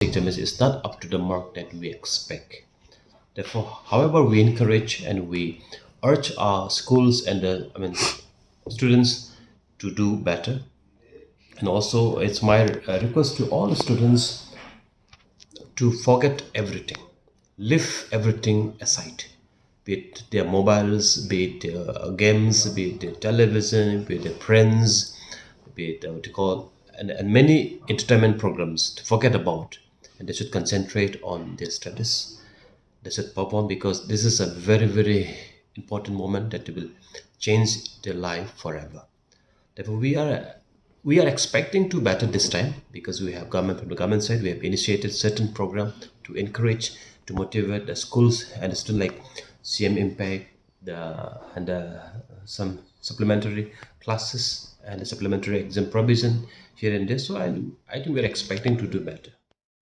examination is not up to the mark that we expect. Therefore, however, we encourage and we urge our schools and students to do better. And also, it's my request to all the students to forget everything, leave everything aside, be it their mobiles, be it their games, be it their television, be it their friends, be it what you call, and many entertainment programs to forget about. And they should concentrate on their studies. They should perform because this is a very, very important moment that will change their life forever. Therefore, we are expecting to better this time because we have government from the government side. We have initiated certain program to encourage, to motivate the schools and the students like CM Impact, some supplementary classes and the supplementary exam provision here and there. So I think we're expecting to do better.